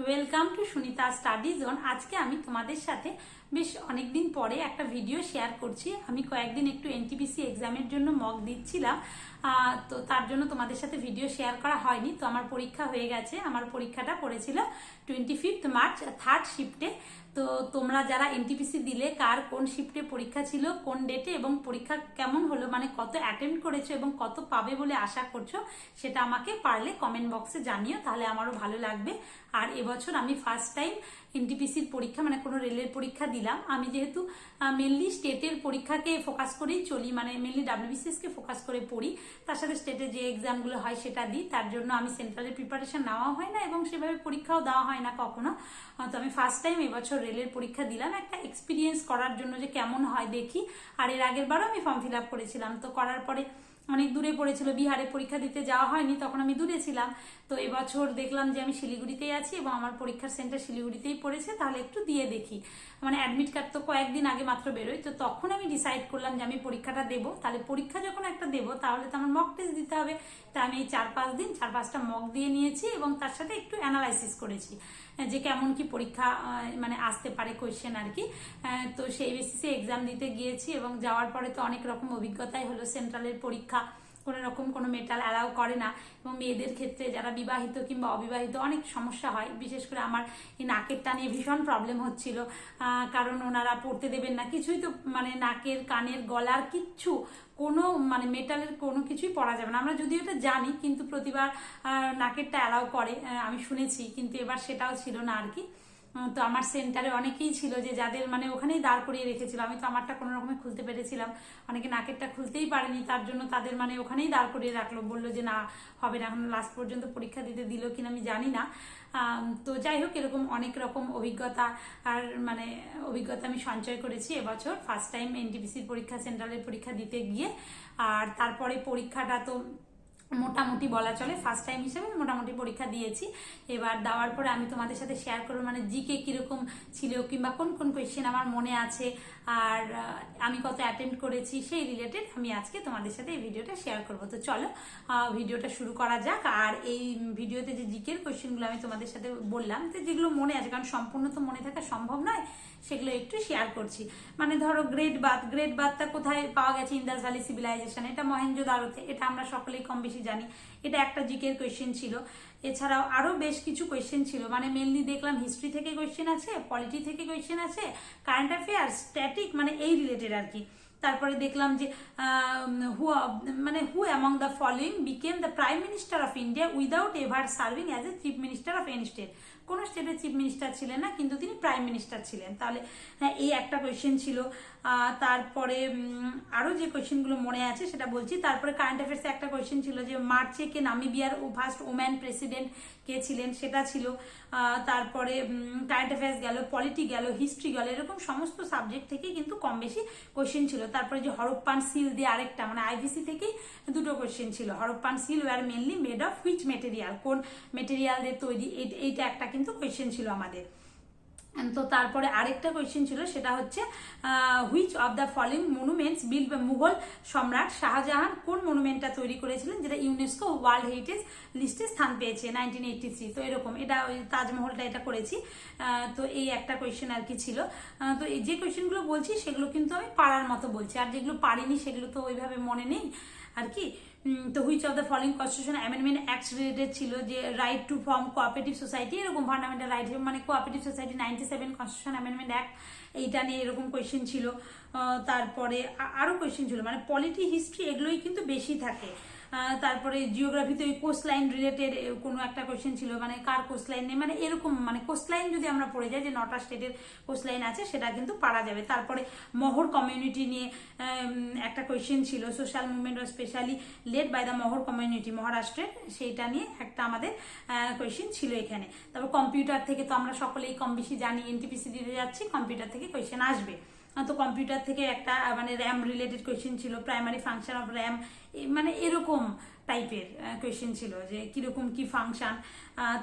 Welcome to Sunita study zone. আজকে আমি তোমাদের সাথে বেশ অনেকদিন পরে একটা ভিডিও শেয়ার করছি। আমি কয়েকদিন একটু এনটিপিসি এক্সামের জন্য মক দিচ্ছিলাম, তো তার জন্য তোমাদের সাথে ভিডিও শেয়ার করা হয়নি। তো আমার পরীক্ষা হয়ে গেছে। আমার পরীক্ষাটা পড়েছিল 25 মার্চ, থার্ড শিফটে। তো তোমরা যারা এনটিপিসি দিলে কার কোন শিফটে পরীক্ষা ছিল, কোন ডেটে এবং পরীক্ষা কেমন হলো, মানে কত অ্যাটেম্প করেছো এবং কত পাবে বলে আশা করছো, সেটা আমাকে পারলে কমেন্ট বক্সে জানিও, তাহলে আমারও ভালো লাগবে। আর এবছর আমি ফার্স্ট টাইম এনটিপিসির পরীক্ষা, মানে কোনো রেলের পরীক্ষা দিলাম। আমি যেহেতু মেনলি স্টেটের পরীক্ষাকে ফোকাস করেই চলি, মানে মেনলি ডাব্লিউবিসিএসকে ফোকাস করে পড়ি, তার সাথে স্টেটে যে এক্সামগুলো হয় সেটা দিই। তার জন্য আমি সেন্ট্রালের প্রিপারেশন নেওয়া হয় না এবং সেভাবে পরীক্ষাও দেওয়া হয় না কখনো। তো আমি ফার্স্ট টাইম এবছর রেলের পরীক্ষা দিলাম, একটা এক্সপিরিয়েন্স করার জন্য যে কেমন হয় দেখি। আর এর আগের বারও আমি ফর্ম ফিল আপ করেছিলাম, তো করার পরে অনেক দূরে পড়েছিল, বিহারে পরীক্ষা দিতে যাওয়া হয়নি, তখন আমি দূরে ছিলাম। তো এবছর দেখলাম যে আমি শিলিগুড়িতেই আছি এবং আমার পরীক্ষার সেন্টার শিলিগুড়িতেই পড়েছে, তাহলে একটু দিয়ে দেখি। মানে অ্যাডমিট কার্ড তো কয়েকদিন আগে মাত্র বেরোয়, তো তখন আমি ডিসাইড করলাম যে আমি পরীক্ষাটা দেবো। তাহলে পরীক্ষা যখন একটা দেবো তাহলে তো আমার মক টেস্ট দিতে হবে। তা আমি এই 4-5 দিন 4-5টা মক দিয়ে নিয়েছি এবং তার সাথে একটু অ্যানালাইসিস করেছি যে কেমন কি পরীক্ষা মানে আসতে পারে কোয়েশ্চেন আর কি। তো সেই বেসিসে এক্সাম দিতে গিয়েছি এবং যাওয়ার পরে তো অনেক রকম অভিজ্ঞতাই হলো। সেন্ট্রালের পরীক্ষা কোনো রকম কোনো মেটাল অ্যালাউ করে না এবং মেয়েদের ক্ষেত্রে যারা বিবাহিত কিংবা অবিবাহিত অনেক সমস্যা হয়। বিশেষ করে আমার এই নাকেরটা নিয়ে ভীষণ প্রবলেম হচ্ছিল, কারণ ওনারা পড়তে দেবেন না কিছুই। তো মানে নাকের, কানের, গলার কিচ্ছু কোনো মানে মেটালের কোনো কিছুই পরা যাবে না। আমরা যদিও এটা জানি, কিন্তু প্রতিবার নাকেরটা অ্যালাউ করে আমি শুনেছি, কিন্তু এবার সেটাও ছিল না আর কি। তো আমার সেন্টারে অনেকেই ছিল যে যাদের মানে ওখানেই দাঁড় করিয়ে রেখেছিল। আমি তো আমারটা কোনো রকমে খুলতে পেরেছিলাম, অনেকে নাকেরটা খুলতেই পারেনি, তার জন্য তাদের মানে ওখানেই দাঁড় করিয়ে রাখলো, বললো যে না হবে না। এখন লাস্ট পর্যন্ত পরীক্ষা দিতে দিল কিনা আমি জানি না। তো যাই হোক, এরকম অনেক রকম অভিজ্ঞতা আর মানে অভিজ্ঞতা আমি সঞ্চয় করেছি এবছর ফার্স্ট টাইম এনটিপিসির পরীক্ষা, সেন্ট্রালের পরীক্ষা দিতে গিয়ে। আর তারপরে পরীক্ষাটা তো মোটামুটি বলা চলে ফার্স্ট টাইম হিসেবে মোটামুটি পরীক্ষা দিয়েছি। এবার দেওয়ার পরে আমি তোমাদের সাথে শেয়ার করবো মানে জিকে কিরকম ছিল কিংবা কোন কোন কোয়েশ্চেন আমার মনে আছে আর আমি কত অ্যাটেম্প করেছি, সেই রিলেটেড আমি আজকে তোমাদের সাথে এই ভিডিওটা শেয়ার করবো। তো চলো ভিডিওটা শুরু করা যাক। আর এই ভিডিওতে যে জিকের কোয়েশ্চেনগুলো আমি তোমাদের সাথে বললাম, তো যেগুলো মনে আছে, কারণ সম্পূর্ণ তো মনে থাকা সম্ভব নয়, সেগুলো একটু শেয়ার করছি। মানে ধরো গ্রেট বাথটা কোথায় পাওয়া গেছে? ইন্দাস ভ্যালি সিভিলাইজেশন, এটা মহেঞ্জোদারোতে, এটা আমরা সকলেই কম বেশি জানি। এটা একটা জিকের কোয়েশ্চেন ছিল। এছাড়াও আরো বেশ কিছু কোয়েশ্চেন ছিল, মানে মেনলি দেখলাম হিস্ট্রি থেকে কোয়েশ্চেন আছে, পলিটি থেকে কোয়েশ্চেন আছে, কারেন্ট অ্যাফেয়ার্স, স্ট্যাটিক, মানে এই রিলেটেড আর কি। তারপরে দেখলাম যে হু among the following became the prime minister of India without ever serving as a chief minister of any state. কোনো স্টেটের চিফ মিনিস্টার ছিলেন না, কিন্তু তিনি প্রাইম মিনিস্টার ছিলেন। তাহলে হ্যাঁ, এই একটা কোয়েশ্চেন ছিল। তারপরে আরও যে কোয়েশ্চেনগুলো মনে আছে সেটা বলছি। তারপরে কারেন্ট অ্যাফেয়ার্সে একটা কোয়েশ্চেন ছিল যে মার্চে কে নামিবিয়ার ফার্স্ট ওম্যান প্রেসিডেন্ট কে ছিলেন, সেটা ছিল। তারপরে কারেন্ট অ্যাফেয়ার্স গেল, পলিটি গেল, হিস্ট্রি গেল, এরকম সমস্ত সাবজেক্ট থেকেই কিন্তু কম বেশি কোয়েশ্চেন ছিল। তারপরে যে হরপ্পান সিল দিয়ে আরেকটা, মানে আইভিসি থেকেই দুটো কোয়েশ্চেন ছিল। Harappan seal were mainly made of which material, কোন মেটেরিয়াল দিয়ে তৈরি, এইটা একটা কিন্তু কোয়েশ্চেন ছিল আমাদের। তো তারপরে আরেকটা কোয়েশ্চেন ছিল, সেটা হচ্ছে which of the following monuments build by Mughal সম্রাট শাহজাহান কোন মনুমেন্টটা তৈরি করেছিলেন যেটা ইউনেস্কো ওয়ার্ল্ড হেরিটেজ লিস্টে স্থান পেয়েছে 1983। তো এরকম, এটা ওই তাজমহলটা এটা করেছি। তো এই একটা কোয়েশ্চেন আর কি ছিল। তো এই যে কোয়েশ্চেনগুলো বলছি সেগুলো কিন্তু আমি পারার মতো বলছি, আর যেগুলো পারিনি সেগুলো তো ওইভাবে মনে নেই আর কি। তো which of the following constitution amendment acts related ছিল যে right to form cooperative society, এরকম ফান্ডামেন্টাল রাইট, মানে cooperative society 97 constitution amendment act, এইটা নিয়ে এরকম কোয়েশ্চেন ছিল। তারপরে আরও কোয়েশ্চেন ছিল, মানে পলিটি, হিস্ট্রি এগুলোই কিন্তু বেশি থাকে। তারপরে জিওগ্রাফিতে ওই কোস্ট লাইন রিলেটেড কোনো একটা কোয়েশ্চেন ছিল, মানে কার কোস্ট লাইন নেই, মানে এরকম, মানে কোস্ট লাইন যদি আমরা পড়ে যাই যে 9টা স্টেটের কোস্ট লাইন আছে, সেটা কিন্তু পারা যাবে। তারপরে মহর কমিউনিটি নিয়ে একটা কোয়েশ্চেন ছিল, social movement of specially led by the Mahar community মহারাষ্ট্রের, সেইটা নিয়ে একটা আমাদের কোয়েশ্চেন ছিল এখানে। তারপর কম্পিউটার থেকে তো আমরা সকলেই কম বেশি জানি, এনটিপিসি দিতে যাচ্ছি, কম্পিউটার থেকে কোয়েশ্চেন আসবে। তো কম্পিউটার থেকে একটা মানে র্যাম রিলেটেড কোয়েশ্চেন ছিল, প্রাইমারি ফাংশন অফ র্যাম, মানে এরকম টাইপের কোয়েশ্চেন ছিল যে কিরকম কি ফাংশন।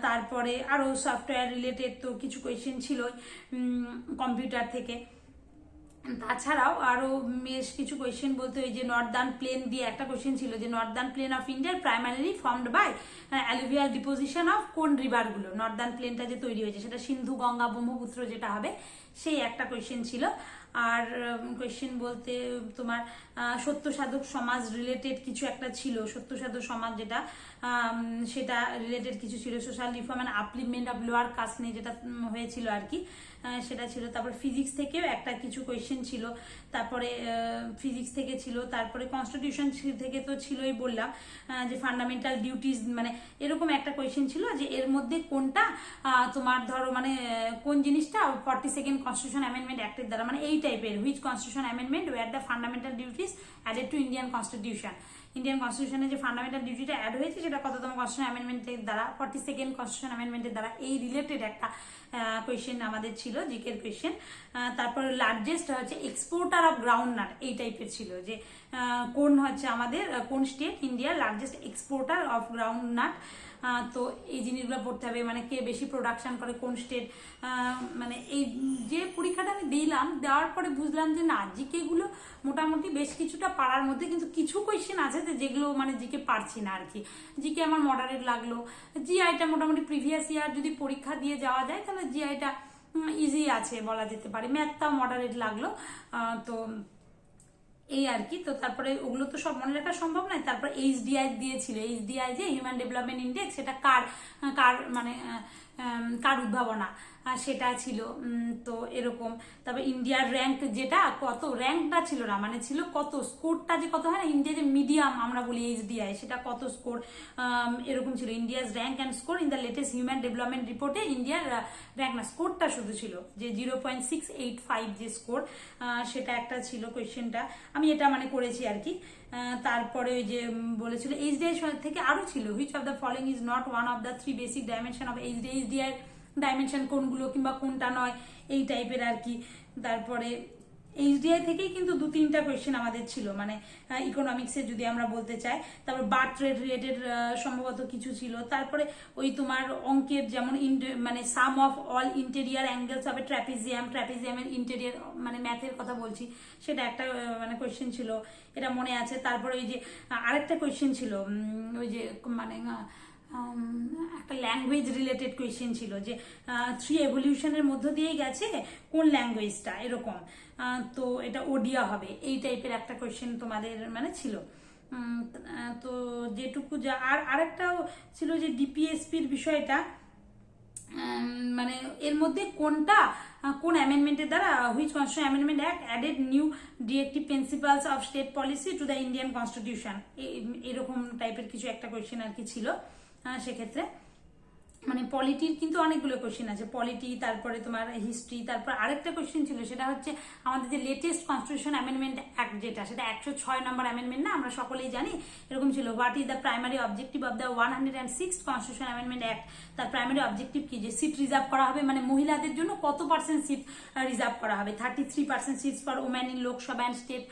তারপরে আরও সফটওয়্যার রিলেটেড তো কিছু কোয়েশ্চেন ছিল কম্পিউটার থেকে। তাছাড়াও আরো বেশ কিছু কোয়েশ্চেন বলতে, ওই যে নর্দার্ন প্লেন দিয়ে একটা কোয়েশ্চেন ছিল যে নর্দার্ন প্লেন অফ ইন্ডিয়ার primarily formed by alluvial deposition of কোন রিভারগুলো, নর্দার্ন প্লেনটা যে তৈরি হয়েছে সেটা সিন্ধু, গঙ্গা, ব্রহ্মপুত্র যেটা হবে, সেই একটা কোয়েশ্চেন ছিল। আর কোয়েশ্চেন বলতে তোমার সত্য সাধক সমাজ রিলেটেড কিছু একটা ছিল, সত্য সাধক সমাজ যেটা সেটা রিলেটেড কিছু ছিল, social reform and upliftment of lower caste নিয়ে যেটা হয়েছিল আর কি, সেটা ছিল। তারপর ফিজিক্স থেকেও একটা কিছু কোয়েশ্চেন ছিল, তারপরে ফিজিক্স থেকে ছিল, তারপরে কনস্টিটিউশন থেকে তো ছিলই বললাম, যে ফান্ডামেন্টাল ডিউটিস মানে এরকম একটা কোয়েশ্চেন ছিল যে এর মধ্যে কোনটা তোমার ধরো মানে কোন জিনিসটা 42nd কনস্টিটিউশন অ্যামেন্ডমেন্ট অ্যাক্টের দ্বারা, মানে এই টাইপের, which constitution amendment were the fundamental duties added to Indian constitution, Indian কনস্টিটিউশনে যে ফান্ডামেন্টাল ডিউটিটা অ্যাড হয়েছে সেটা কততম কনস্টিটিউশন অ্যামেন্ডমেন্টের দ্বারা, 42nd কনস্টিটিউশন অ্যামেন্ডমেন্টের দ্বারা, এই রিলেটেড একটা কোয়েশ্চেন আমাদের ছিল, জিকের কোয়েশ্চেন। তারপর লার্জেস্ট হচ্ছে এক্সপোর্টার অফ গ্রাউন্ড নাট, এই টাইপের ছিল যে কোন হচ্ছে আমাদের কোন স্টেট ইন্ডিয়ার largest exporter of ground nut. তো এই জিনিসগুলো পড়তে হবে, মানে কে বেশি প্রোডাকশন করে কোন স্টেট। মানে এই যে পরীক্ষাটা আমি দিলাম, দেওয়ার পরে বুঝলাম যে না, জিকে গুলো মোটামুটি বেশ কিছুটা পারার মধ্যে, কিন্তু কিছু কোয়েশ্চেন আছে যেগুলো মানে জিকে পারছি না আর কি। জিকে আমার মডারেট লাগলো, জিআইটা মোটামুটি প্রিভিয়াস ইয়ার যদি পরীক্ষা দিয়ে যাওয়া যায় তাহলে জিআইটা ইজি আছে বলা যেতে পারে, ম্যাথটাও মডারেট লাগলো। তো এই আর কি। তো তারপরে ওগুলো তো সব মনে রাখা সম্ভব নয়। তারপর এইচডিআই দিয়েছিল, এইচডিআই যে হিউম্যান ডেভেলপমেন্ট ইন্ডেক্স, সেটা কার কার মানে কার উদ্ভাবনা সেটা ছিল। তো এরকম। তারপর ইন্ডিয়ার র্যাঙ্ক, যেটা কত র্যাঙ্কটা ছিল না, মানে ছিল কত স্কোরটা, যে কত হয় না ইন্ডিয়া যে মিডিয়াম আমরা বলি এইচডিআই, সেটা কত স্কোর এরকম ছিল। India's rank and score in the latest human development রিপোর্টে ইন্ডিয়ার র্যাঙ্ক না, স্কোরটা শুধু ছিল যে 0.685 যে স্কোর, সেটা একটা ছিল কোয়েশ্চেনটা, আমি এটা মানে করেছি আর কি। তারপরে ওই যে বলেছিল এইচডিআই থেকে আরো ছিল, which of the following is not one of the 3 basic dimension of HDI, dimension কোনগুলো কিংবা কোনটা নয়, এই টাইপের আর কি। তারপরে এইচডিআই থেকেই কিন্তু 2-3টা কোয়েশ্চেন আমাদের ছিল, মানে ইকোনমিক্সের যদি আমরা বলতে চাই। তারপর বার্থ রেট রিলেটেড সম্ভবত কিছু ছিল। তারপরে ওই তোমার অঙ্কের যেমন মানে sum of all interior angles of a ট্র্যাপিজিয়ামের ইন্টেরিয়ার, মানে ম্যাথের কথা বলছি, সেটা একটা মানে কোয়েশ্চেন ছিল, এটা মনে আছে। তারপরে ওই যে আরেকটা কোয়েশ্চেন ছিল, ওই যে মানে একটা ল্যাঙ্গুয়েজ রিলেটেড কোয়েশ্চেন ছিল যে 3 এভলিউশনের মধ্য দিয়েই গেছে কোন ল্যাঙ্গুয়েজটা, এরকম। তো এটা ওডিয়া হবে, এই টাইপের একটা কোয়েশ্চেন তোমাদের মানে ছিল। তো যেটুকু যা আর আরেকটাও ছিল যে ডিপিএসপির বিষয়টা, মানে এর মধ্যে কোনটা কোন অ্যামেন্ডমেন্টের দ্বারা, which constitution amendment act added new directive principles of state policy to the Indian constitution, এরকম টাইপের কিছু একটা কোয়েশ্চেন আর কি ছিল। সেক্ষেত্রে মানে পলিটির কিন্তু অনেকগুলো কোয়েশ্চেন আছে, পলিটি, তারপরে তোমার হিস্ট্রি। তারপর আরেকটা কোয়েশ্চেন ছিল, সেটা হচ্ছে আমাদের যে লেটেস্ট কনস্টিটিউশন অ্যামেন্ডমেন্ট অ্যাক্ট যেটা, সেটা 106 নম্বর অ্যামেন্ডমেন্ট না, আমরা সকলেই জানি। এরকম ছিল, what is the primary objective of the 106th constitution amendment act. তার প্রাইমারি অবজেক্টিভ কি, যে সিট রিজার্ভ করা হবে, মানে মহিলাদের জন্য কত পার্সেন্ট সিট রিজার্ভ করা হবে, 33% seats for women in Lok Sabha and state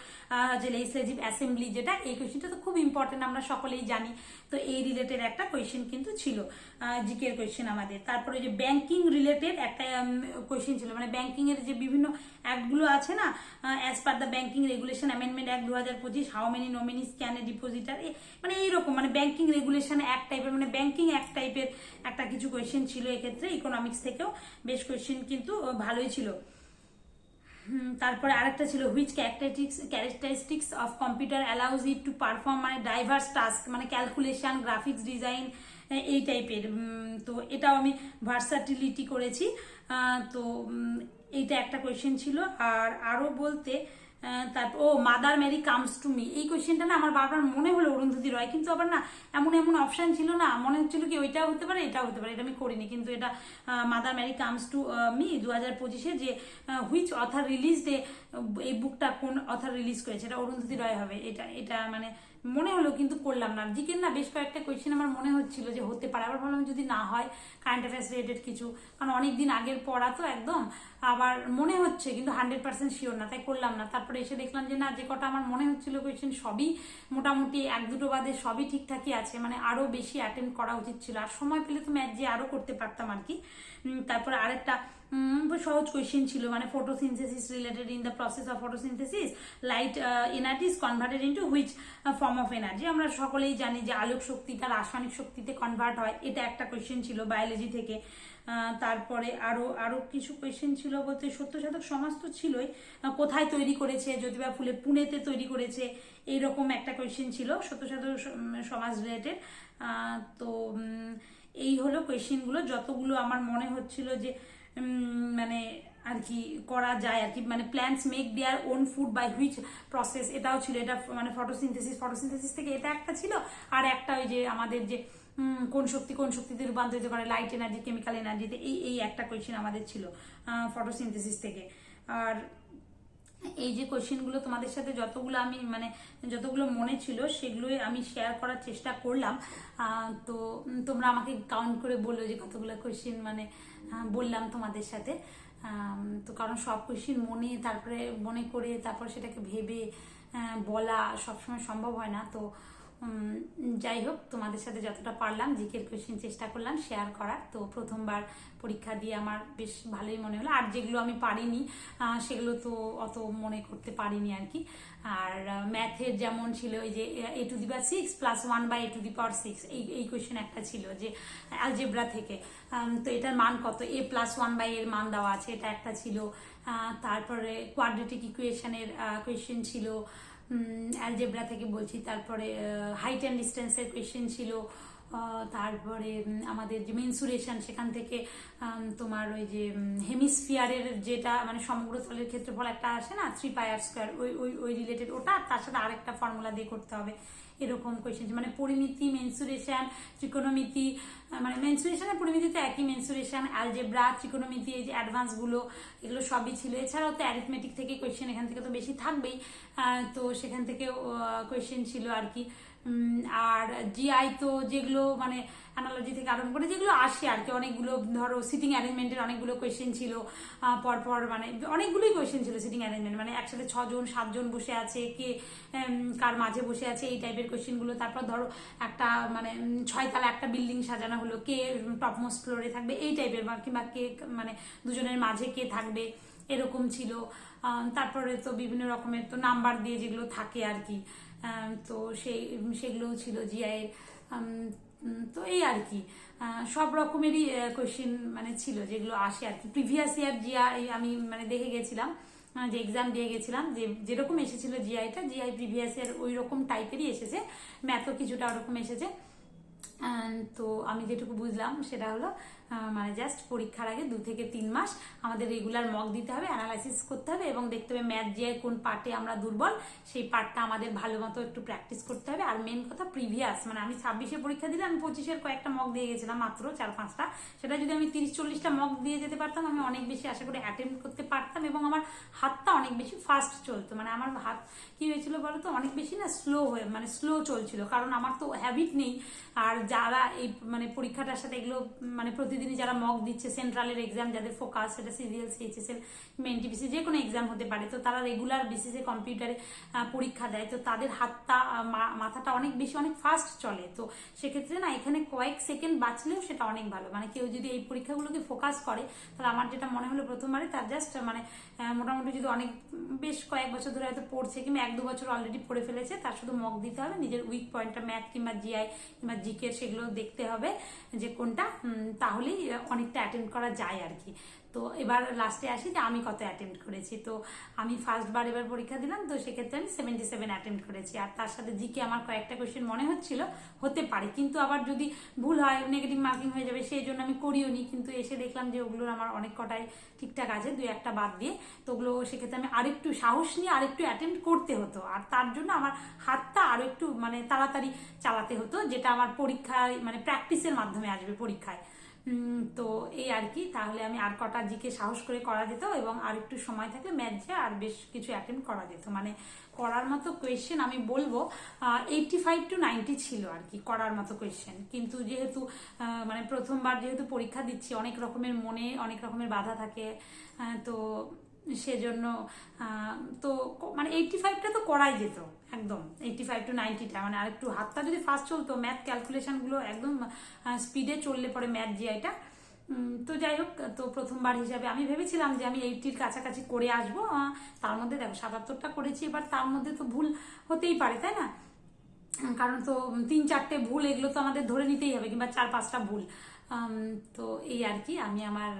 যে লেজিসলেটিভ অ্যাসেম্বলি, যেটা এই কোয়েশ্চেনটা তো খুব ইম্পর্টেন্ট, আমরা সকলেই জানি। তো এই রিলেটেড একটা কোয়েশ্চেন কিন্তু ছিল, জিকের কোয়েশ্চেন আমাদের। তারপরে যে ব্যাংকিং রিলেটেড একটা কোয়েশ্চেন ছিল, মানে ব্যাংকিং এর যে বিভিন্ন অ্যাক্টগুলো আছে না, as per the banking regulation amendment act 2025, how many nominees can A depositor, মানে এইরকম, মানে ব্যাংকিং রেগুলেশন অ্যাক্ট টাইপের, মানে ব্যাংকিং অ্যাক্ট টাইপের একটা কিছু কোয়েশ্চেন ছিল। এক্ষেত্রে ইকোনমিক্স থেকেও বেশ কোয়েশ্চেন কিন্তু ভালোই ছিল। তারপরে আরেকটা ছিল, which characteristics of computer allows it to perform, মানে ডাইভার্স টাস্ক, মানে ক্যালকুলেশন, গ্রাফিক্স ডিজাইন, এই টাইপের। তো এটাও আমি ভার্সাটিলিটি করেছি। তো এইটা একটা কোয়েশ্চেন ছিল। আর আরো বলতে তারপর mother Mary comes to me, এই কোয়েশ্চেনটা না আমার বারবার মনে হলো অরুন্ধতী রয়, কিন্তু আবার না এমন এমন অপশন ছিল না, মনে হচ্ছিল কি ওইটাও হতে পারে এটাও হতে পারে, এটা আমি করিনি। কিন্তু এটা Mother Mary comes to me 2025-এ যে হুইচ অথার রিলিজ ডে, এই বুকটা কোন অথার রিলিজ করেছে, এটা অরুন্ধতী রয় হবে। এটা মানে মনে হলো, কিন্তু করলাম না। জিকের না বেশ কয়েকটা কোয়েশ্চেন আমার মনে হচ্ছিল যে হতে পারে, আবার ভাবলাম যদি না হয় কারেন্ট অ্যাফেয়ার্স রিলেটেড কিছু, কারণ অনেকদিন আগের পড়া তো একদম, আবার মনে হচ্ছে কিন্তু 100% শিওর না, তাই করলাম না। তারপরে এসে দেখলাম যে না, যে কটা আমার মনে হচ্ছিল কোয়েশ্চেন সবই মোটামুটি 1-2 বাদে সবই ঠিকঠাকই আছে, মানে আরো বেশি অ্যাটেম্প করা উচিত ছিল, আর সময় পেলে তো ম্যাথ যে আরো করতে পারতাম আর কি। তারপরে আরেকটা সহজ কোয়েশ্চেন ছিল, মানে photosynthesis related in the process of photosynthesis light energy is converted into which form of energy. আমরা সকলেই জানি যে আলোক শক্তিটা রাসায়নিক শক্তিতে কনভার্ট হয়, এটা একটা কোয়েশ্চেন ছিল বায়োলজি থেকে। তারপরে আরো কিছু কোয়েশ্চেন ছিল বলতে সত্যসাধক সমাজ তো ছিলই, কোথায় তৈরি করেছে, জ্যোতিবা ফুলে পুনেতে তৈরি করেছে, এইরকম একটা কোয়েশ্চেন ছিল সত্যসাধক সমাজ রিলেটেড। তো এই হলো কোয়েশ্চেনগুলো, যতগুলো আমার মনে হচ্ছিল যে মানে আর কি করা যায় আর কি, মানে plants make their own food by which process, এটাও ছিল। এটা মানে ফটোসিনথেসিস থেকে এটা একটা ছিল। আর একটা ওই যে আমাদের যে কোন শক্তিতে রূপান্তরিত করে, লাইট এনার্জি কেমিক্যাল এনার্জিতে, এই একটা কোয়েশ্চেন আমাদের ছিল ফটোসিনথেসিস থেকে। আর এই যে কোয়েশ্চেনগুলো তোমাদের সাথে যতগুলো মনে ছিল সেগুলোই আমি শেয়ার করার চেষ্টা করলাম। তো তোমরা আমাকে কাউন্ট করে বললো যে কতগুলো কোয়েশ্চেন মানে বললাম তোমাদের সাথে। তো কারণ সব কোয়েশ্চেন তারপরে মনে করে তারপর সেটাকে ভেবে বলা সবসময় সম্ভব হয় না। তো যাই হোক, তোমাদের সাথে যতটা পারলাম জিকের কোয়েশ্চেন চেষ্টা করলাম শেয়ার করার। তো প্রথমবার পরীক্ষা দিয়ে আমার বেশ ভালোই মনে হলো। আর যেগুলো আমি পারিনি সেগুলো তো অত মনে করতে পারিনি আর কি। আর ম্যাথের যেমন ছিল ওই যে a⁶ + 1/a⁶, এই কোয়েশ্চেন একটা ছিল যে অ্যালজেব্রা থেকে। তো এটার মান কত, a+1/a এর মান দেওয়া আছে, এটা একটা ছিল। তারপরে কোয়াড্রেটিক ইকুয়েশনের কোয়েশ্চেন ছিল অ্যালজেব্রা থেকে বলছি। তারপরে হাইট অ্যান্ড ডিস্টেন্সের কোয়েশ্চেন ছিল। তারপরে আমাদের যে মেনসুরেশন সেখান থেকে তোমার ওই যে হেমিস্ফিয়ারের যেটা মানে সমগ্র তলের ক্ষেত্রফল একটা আসে না 3πr², ওই রিলেটেড ওটা, তার সাথে আরেকটা ফর্মুলা দিয়ে করতে হবে, এরকম কোয়েশ্চেন। মানে পরিমিতি, মেনসুরেশন, ত্রিকোণমিতি, মানে মেনসুরেশন আর পরিমিতি তো একই, মেনসুরেশন, অ্যালজেব্রা, ত্রিকোণমিতি, এই যে অ্যাডভান্সগুলো, এগুলো সবই ছিল। এছাড়াও তো অ্যারিথমেটিক থেকে কোয়েশ্চেন এখান থেকে তো বেশি থাকবেই, তো সেখান থেকেও কোয়েশ্চেন ছিল আর কি। আর জিআই তো যেগুলো মানে অ্যানালজি থেকে আরম্ভ করে যেগুলো আসে আর কি, অনেকগুলো ধরো সিটিং অ্যারেঞ্জমেন্টের অনেকগুলো কোয়েশ্চেন ছিল পরপর, মানে অনেকগুলোই কোয়েশ্চেন ছিল সিটিং অ্যারেঞ্জমেন্ট, মানে একসাথে 6জন 7জন বসে আছে, কে কার মাঝে বসে আছে, এই টাইপের কোয়েশ্চেনগুলো। তারপর ধরো একটা মানে 6 তলা একটা বিল্ডিং সাজানো হলো, কে টপমোস্ট ফ্লোরে থাকবে, এই টাইপের, কিংবা কে মানে দুজনের মাঝে কে থাকবে, এরকম ছিল। তারপরে তো বিভিন্ন রকমের তো নাম্বার দিয়ে যেগুলো থাকে আর কি, তো সেগুলোও ছিল জিআই এর। তো এই আর কি সব রকমেরই কোয়েশ্চেন মানে ছিল যেগুলো আসে আর কি। প্রিভিয়াস ইয়ার জিআই আমি মানে দেখে গেছিলাম, যে এক্সাম দিয়ে গেছিলাম, যেরকম এসেছিল জিআই প্রিভিয়াস ইয়ার ওই রকম টাইপেরই এসেছে, ম্যাথও কিছুটা ওরকম এসেছে। তো আমি যেটুকু বুঝলাম সেটা হলো মানে জাস্ট পরীক্ষার আগে 2 থেকে 3 মাস আমাদের রেগুলার মক দিতে হবে, অ্যানালাইসিস করতে হবে এবং দেখতে হবে ম্যাথ জিআই কোন পার্টে আমরা দুর্বল, সেই পার্টটা আমাদের ভালো মতো একটু প্র্যাকটিস করতে হবে। আর মেন কথা প্রিভিয়াস, মানে আমি 26-এ পরীক্ষা দিলাম, আমি 25-এর কয়েকটা মক দিয়ে গেছিলাম, মাত্র 4-5টা। সেটা যদি আমি 30-40টা মক দিয়ে যেতে পারতাম, আমি অনেক বেশি আশা করে অ্যাটেম্প করতে পারতাম এবং আমার হাতটা অনেক বেশি ফাস্ট চলতো। মানে আমার হাত কি হয়েছিল বলতো, অনেক বেশি না স্লো চলছিল, কারণ আমার তো হ্যাবিট নেই। আর যারা এই মানে পরীক্ষাটার সাথে এগুলো মানে প্রতিদিনই যারা মক দিচ্ছে, সেন্ট্রালের এক্সাম যাদের ফোকাস, সেটা সিজিএল, সিএইচএসএল, এনটিপিসি, যে কোনো এক্সাম হতে পারে, তো তারা রেগুলার বেসিসে কম্পিউটারে পরীক্ষা দেয়, তো তাদের হাতটা মাথাটা অনেক ফাস্ট চলে। তো সেক্ষেত্রে না এখানে কয়েক সেকেন্ড বাঁচলেও সেটা অনেক ভালো। মানে কেউ যদি এই পরীক্ষাগুলোকে ফোকাস করে, তাহলে আমার যেটা মনে হলো প্রথমবারে তার জাস্ট মানে মোটামুটি যদি বেশ কয়েক বছর ধরে হয়তো পড়ছে, কিংবা 1-2 বছর অলরেডি পড়ে ফেলেছে, তার শুধু মক দিতে হবে, নিজের উইক পয়েন্টটা ম্যাথ কিংবা জিআই কিংবা জিকে সেগুলো দেখতে হবে যে কোনটা, তাহলেই অনেকটা অ্যাটেন্ড করা যায় আর কি। তো এবার লাস্টে আসি যে আমি কত অ্যাটেম্প্ট করেছি। তো আমি ফার্স্টবার এবার পরীক্ষা দিলাম, তো সেক্ষেত্রে আমি 77 অ্যাটেম্প্ট করেছি। আর তার সাথে জিকে আমার কয়েকটা কোয়েশ্চেন মনে হতে পারে, কিন্তু আবার যদি ভুল হয় নেগেটিভ মার্কিং হয়ে যাবে, সেই জন্য আমি করিও নি। কিন্তু এসে দেখলাম যে ওগুলোর আমার অনেক কটাই ঠিকঠাক আছে, 2-1টা বাদ দিয়ে। তো ওগুলো সেক্ষেত্রে আমি আরেকটু সাহস নিয়ে আরেকটু অ্যাটেম্প্ট করতে হতো, আর তার জন্য আমার হাতটা আরো একটু মানে তাড়াতাড়ি চালাতে হতো, যেটা আমার পরীক্ষায় মানে প্র্যাকটিসের মাধ্যমে আসবে পরীক্ষায়। তো এই আর কি, তাহলে আমি আর কটা জিকে সাহস করে করা যেত এবং আর একটু সময় থাকলে ম্যাথ যে আর বেশ কিছু অ্যাটেম্প করা যেত। মানে করার মতো কোয়েশ্চেন আমি বলবো 85 to 90 ছিল আর কি করার মতো কোয়েশ্চেন। কিন্তু যেহেতু মানে প্রথমবার যেহেতু পরীক্ষা দিচ্ছি, অনেক রকমের বাধা থাকে, তো সেজন্য তো মানে 85টা তো করাই যেত একদম, 85 to 90টা, মানে আর একটু হাতটা যদি ফাস্ট চলতো, ম্যাথ ক্যালকুলেশনগুলো একদম স্পিডে চললে পরে ম্যাথ জিআইটা তো যাই হোক, তো প্রথমবার হিসাবে আমি ভেবেছিলাম যে আমি 80-র কাছাকাছি করে আসবো। তার মধ্যে দেখো 77টা করেছি, এবার তার মধ্যে তো ভুল হতেই পারে, তাই না? কারণ তো 3-4টে ভুল এগুলো তো আমাদের ধরে নিতেই হবে, কিংবা 4-5টা ভুল। তো এই আর কি, আমি আমার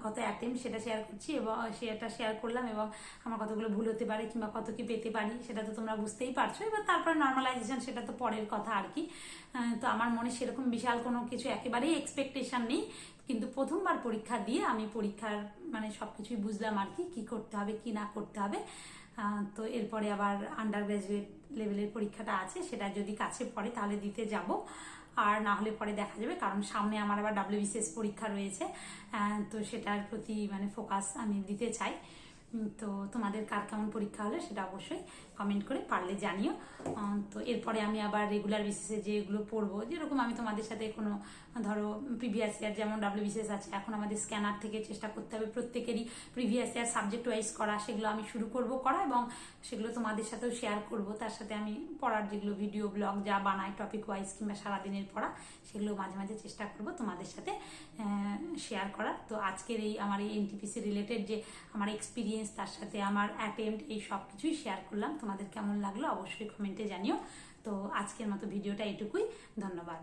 কত অ্যাটেম্প সেটা শেয়ার করছি, এবং সেটা শেয়ার করলাম, এবং আমার কতগুলো ভুল হতে পারে কিংবা কত কি পেতে পারি সেটা তো তোমরা বুঝতেই পারছো। এবার তারপরে নর্মালাইজেশন সেটা তো পরের কথা আর কি। তো আমার মনে সেরকম বিশাল কোনো কিছু একেবারেই এক্সপেকটেশন নেই, কিন্তু প্রথমবার পরীক্ষা দিয়ে আমি পরীক্ষার মানে সবকিছুই বুঝলাম আর কি, কি করতে হবে কি না করতে হবে। তো এরপরে আবার আন্ডার গ্রাজুয়েট লেভেলের পরীক্ষাটা আছে, সেটা যদি কাছে পড়ে তাহলে দিতে যাব, আর না হলে পরে দেখা যাবে, কারণ সামনে আমার আবার WBCS পরীক্ষা রয়েছে। তো সেটার প্রতি মানে ফোকাস আমি দিতে চাই। তো তোমাদের কার কেমন পরীক্ষা হলো সেটা অবশ্যই কমেন্ট করে পারলে জানিও। তো এরপরে আমি আবার রেগুলার বেসিসে যেগুলো পড়বো, যেরকম আমি তোমাদের সাথে কোনো ধরো প্রিভিয়াস ইয়ার যেমন WBCS আছে, এখন আমাদের স্ক্যানার থেকে চেষ্টা করতে হবে প্রত্যেকেরই প্রিভিয়াস ইয়ার সাবজেক্ট ওয়াইজ করা, সেগুলো আমি শুরু করব করা, এবং সেগুলো তোমাদের সাথেও শেয়ার করব। তার সাথে আমি পড়ার যেগুলো ভিডিও ব্লগ যা বানাই টপিক ওয়াইজ কিংবা সারাদিনের পড়া, সেগুলো মাঝে মাঝে চেষ্টা করব তোমাদের সাথে শেয়ার করার। তো আজকের এই আমার এই NTPC রিলেটেড যে আমার এক্সপিরিয়েন্স, তার সাথে আমার অ্যাটেম্প্ট, এই সব কিছুই শেয়ার করলাম। তোমাদের কেমন লাগলো অবশ্যই কমেন্টে জানিও। তো আজকের মতো ভিডিওটা এটুকুই, ধন্যবাদ।